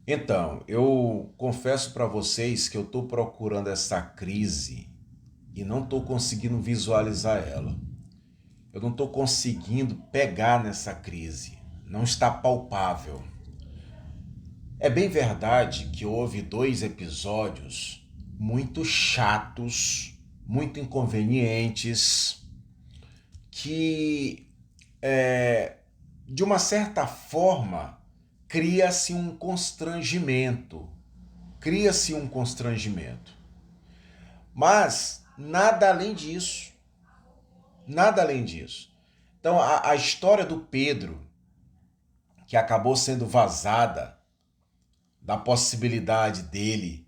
Então, eu confesso para vocês que eu estou procurando essa crise e não estou conseguindo visualizar ela. Eu não estou conseguindo pegar nessa crise. Não está palpável. É bem verdade que houve dois episódios muito chatos, muito inconvenientes, que, de uma certa forma, cria-se um constrangimento. Cria-se um constrangimento. Mas nada além disso. Nada além disso. Então, a história do Pedro, que acabou sendo vazada, da possibilidade dele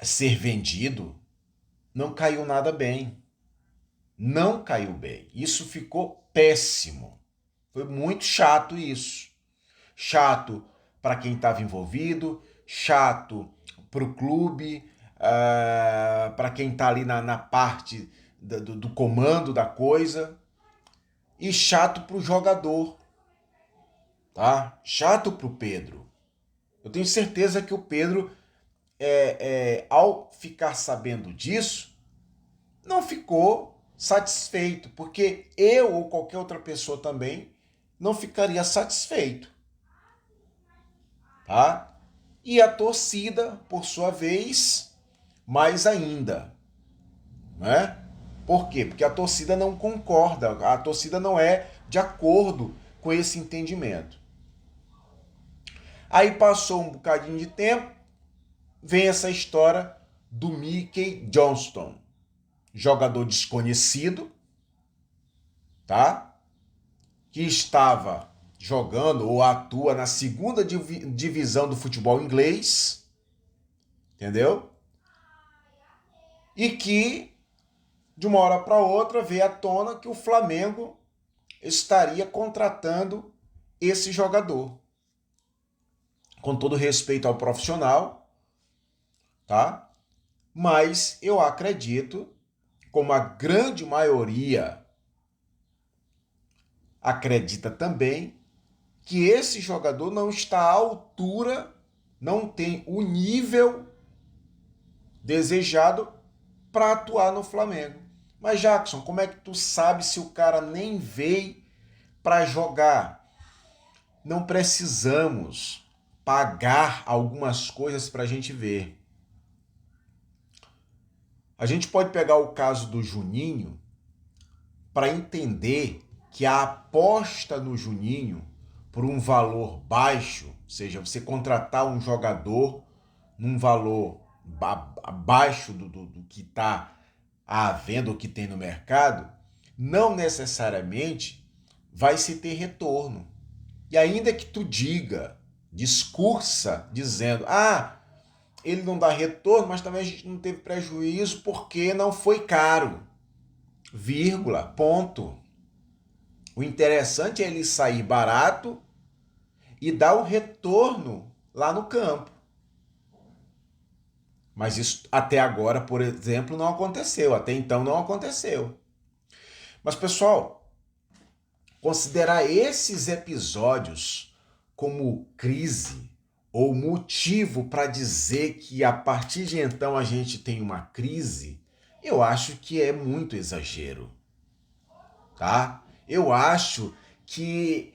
ser vendido, não caiu nada bem. Não caiu bem. Isso ficou péssimo. Foi muito chato isso. Chato para quem estava envolvido, chato para o clube, para quem está ali na parte do comando da coisa, e chato para o jogador, tá? Chato para o Pedro. Eu tenho certeza que o Pedro, ao ficar sabendo disso, não ficou satisfeito, porque eu ou qualquer outra pessoa também não ficaria satisfeito, tá? E a torcida, por sua vez, mais ainda, né? Por quê? Porque a torcida não concorda, a torcida não é de acordo com esse entendimento. Aí passou um bocadinho de tempo, vem essa história do Mickey Johnston, jogador desconhecido, tá? Que estava jogando ou atua na segunda divisão do futebol inglês, entendeu? E que de uma hora para outra veio à tona que o Flamengo estaria contratando esse jogador. Com todo respeito ao profissional, tá? Mas eu acredito, como a grande maioria acredita também, que esse jogador não está à altura, não tem o nível desejado para atuar no Flamengo. Mas Jackson, como é que tu sabe se o cara nem veio para jogar? Não precisamos pagar algumas coisas para a gente ver. A gente pode pegar o caso do Juninho para entender que a aposta no Juninho por um valor baixo, ou seja, você contratar um jogador num valor abaixo do que está à venda ou que tem no mercado, não necessariamente vai se ter retorno. E ainda que tu diga, discursa dizendo, ele não dá retorno, mas também a gente não teve prejuízo porque não foi caro, vírgula, ponto. O interessante é ele sair barato e dar o retorno lá no campo. Mas isso até agora, por exemplo, não aconteceu. Até então não aconteceu. Mas, pessoal, considerar esses episódios como crise ou motivo para dizer que a partir de então a gente tem uma crise, eu acho que é muito exagero, tá? Eu acho que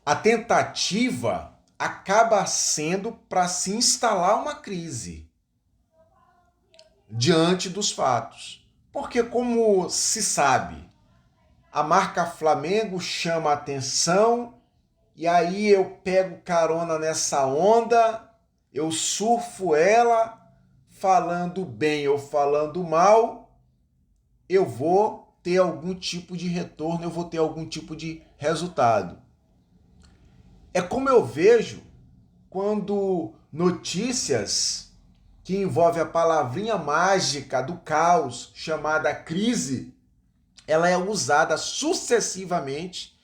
a tentativa acaba sendo para se instalar uma crise diante dos fatos. Porque, como se sabe, a marca Flamengo chama a atenção e aí eu pego carona nessa onda, eu surfo ela, falando bem ou falando mal, eu vou ter algum tipo de retorno, eu vou ter algum tipo de resultado. É como eu vejo quando notícias que envolvem a palavrinha mágica do caos, chamada crise, ela é usada sucessivamente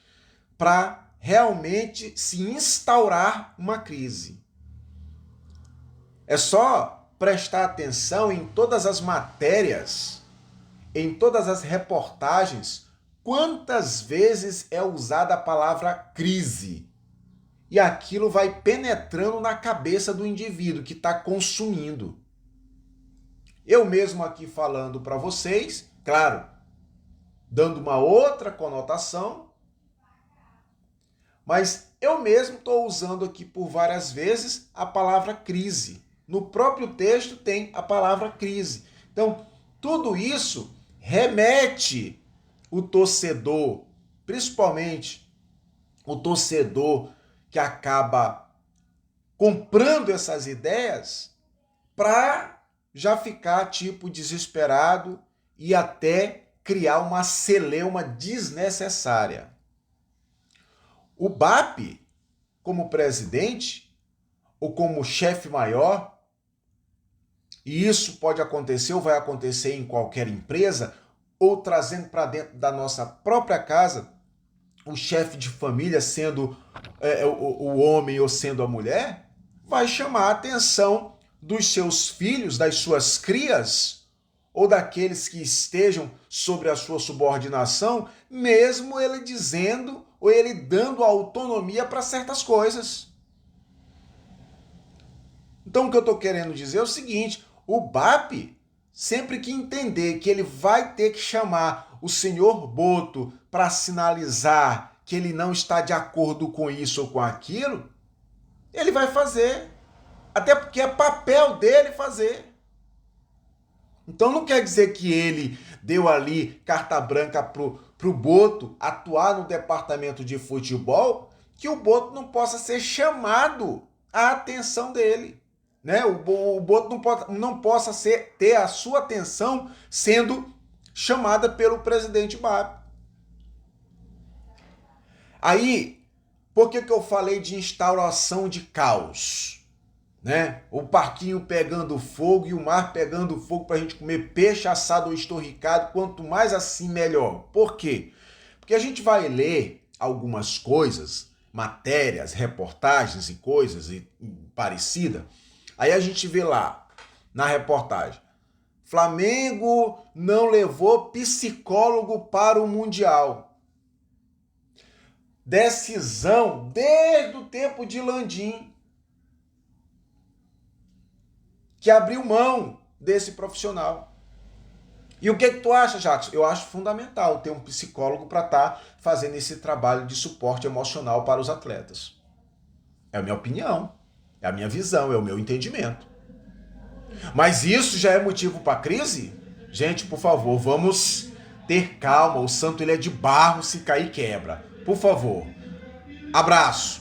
para realmente se instaurar uma crise. É só prestar atenção em todas as matérias, em todas as reportagens, quantas vezes é usada a palavra crise. e aquilo vai penetrando na cabeça do indivíduo que está consumindo. Eu mesmo aqui falando para vocês, claro, dando uma outra conotação, mas eu mesmo estou usando aqui por várias vezes a palavra crise. No próprio texto tem a palavra crise. Então, tudo isso remete o torcedor, principalmente o torcedor que acaba comprando essas ideias, para já ficar tipo desesperado e até criar uma celeuma desnecessária. O BAP, como presidente ou como chefe maior, e isso pode acontecer ou vai acontecer em qualquer empresa, ou trazendo para dentro da nossa própria casa, o chefe de família sendo o homem ou sendo a mulher, vai chamar a atenção dos seus filhos, das suas crias, ou daqueles que estejam sobre a sua subordinação, mesmo ele dizendo ou ele dando autonomia para certas coisas. Então o que eu estou querendo dizer é o seguinte, o BAP, sempre que entender que ele vai ter que chamar o senhor Boto para sinalizar que ele não está de acordo com isso ou com aquilo, ele vai fazer. Até porque é papel dele fazer. Então não quer dizer que ele deu ali carta branca pro Boto atuar no departamento de futebol, que o Boto não possa ser chamado a atenção dele. Né? O Boto não possa ter a sua atenção sendo chamada pelo presidente BAP. Aí, por que eu falei de instauração de caos? Né? O parquinho pegando fogo e o mar pegando fogo para a gente comer peixe assado ou estorricado, quanto mais assim melhor. Por quê? Porque a gente vai ler algumas coisas, matérias, reportagens e coisas parecidas, aí a gente vê lá na reportagem, Flamengo não levou psicólogo para o Mundial. Decisão desde o tempo de Landim, que abriu mão desse profissional. E o que tu acha, Jackson? Eu acho fundamental ter um psicólogo para estar fazendo esse trabalho de suporte emocional para os atletas. É a minha opinião, é a minha visão, é o meu entendimento. Mas isso já é motivo para crise? Gente, por favor, vamos ter calma. O santo ele é de barro, se cair quebra. Por favor. Abraço.